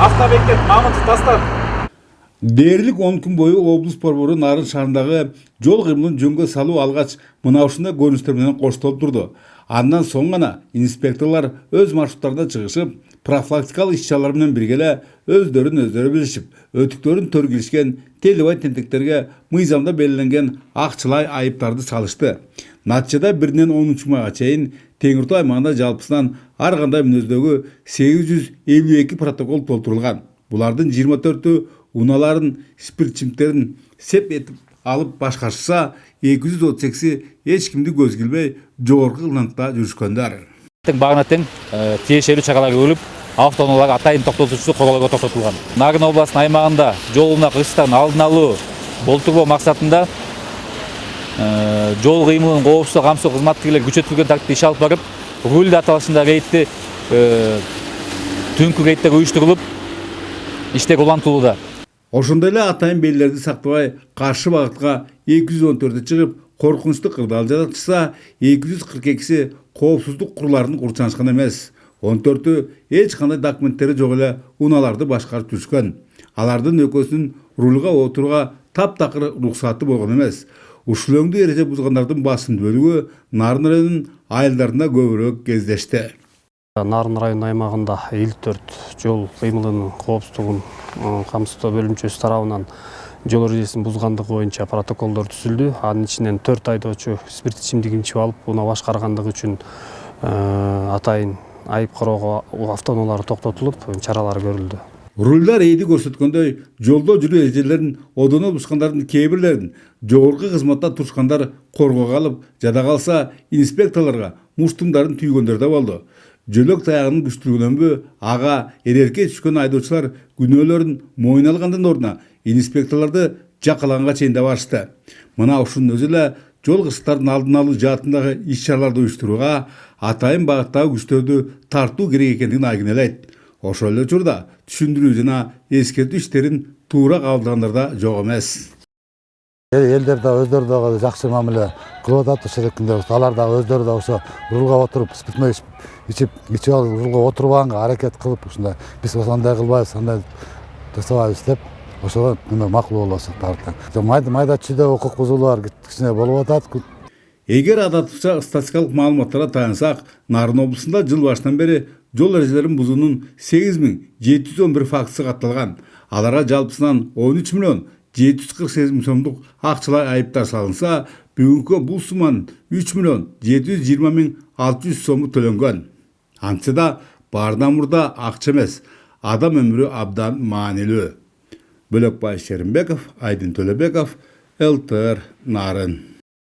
Автобекет Мамытов Дастан. Дээрлик 10 күн бою облус борбору Нарын шаарындагы жол кыймылын жөнгө салуу алгач мына ушундай көрүнүштөр менен коштолуп турду. Андан соң гана инспекторлор өз маршруттарына чыгышып, профилактикалык иш-чаралар менен бирге өздөрүн билишип, өтүктөрүн төргүлүшкөн телебай тентектерге мыйзамда белгиленген акчалай айыптарды салышты. Натыйжада 1-ден 10 майга чейин Теңир Тоо аймагында жалпысынан ар кандай мүнөздөгү 852 протокол толтурулган. Булардын 24-ü уналарын, спирт ичимдиктерин сеп этип алып башкарышса, 238-и эч кимди көз килбей жогорку кылымда жүрүшкөндөр. Багына тең тиешелүү чаралар көрүлүп, автоунаалар атайын токтотуучу королорго токтотулган. Нарын областынын аймагында жолуна кырсыктардын алдын алуу, болтурбоо максатында жол кыймылын коопсуздук камсоо кызматкерлери күчөтүлгөн тартипте иш алып барып, руль аталышында рейдти түнкү рейдтер уюштурулуп, иштер улантылууда. Ошондой эле атайын белгилерди сактабай, каршы багытка 214 чыгып, коркунучтуу кырдаал жатышса, 242си коопсуздук курларынын курчанышкан эмес. 14-ü эч кандай документтери жок эле унааларды башкарып жүрүшкөн. Алардын экөөсүнүн рульга отурууга таптакыр уруксаты болгон эмес. Ушул эреже бузгандардын басым бөлүгү Нарын районунун айылдарында көбүрөөк кездешти. Нарын району аймагында 54 жол кыймылынын коопсуздугун камсыздоо бөлүмчөсү тарабынан жол эрежесин бузгандыгы боюнча протоколдор түзүлдү. Анын ичинен 4 айдоочу спирт ичимдигин ичип алып, унаа башкаргандыгы үчүн атайын айып кароого автоунаалар токтотулуп, чаралар көрүлдү. Рульдар эйди көрсөткөндөй, жолдо жүрүү эрежелерин одоно бузгандардын кээ бирлерин жогорку кызматта турушкандар коргоого алып, жада калса инспекторлорго муштумдарын түйгөндөр да болду. Жөлөк таягынын күчтүүлүгүнөнбү ага эрерке түшкөн айдоочулар күнөөлөрүн мойнуна алгандын ордуна инспекторлорду жакалаганга чейин да барышты. Мына ушунун өзү эле жол кырсыктардын алдын алуу жаатындагы иш-чараларды уюштурууга атайын багыттагы күчтөрдү тартуу керек экендигин айгинелейт. Ошол эле учурда түшүндүрүү жана эскертүү иштерин туура кабылдагандар да жок эмес. Элдер да өздөрү дагы жакшы мамиле кылып атат шерекинде. Алар да өздөрү да ошо рулга отуруп, спиртме ичип алып рулга отурбаганга аракет кылып, ушундай биз андай кылбайбыз, андай жасабайбыз деп, ошого макул болосу тарыптан. Майда чүйдө укук бузуулар кичине болуп атат. Эгер адатча статистикалык маалыматтарга таянсак, Нарын облусунда жыл башынан бери жол эрежелерин бузуунун 8711 фактысы катталган. Аларга жалпысынан 13 миллион 748 миң сомдук акчалай айыптар салынса, бүгүнкү бул суманын 3 миллион 720 миң 600 сому төлөнгөн. Антса да баарынан мурда акча эмес, адам өмүрү абдан маанилүү. Бөлөкбай Шеримбеков, Айдын Төлөбеков, ЛТР Нарын.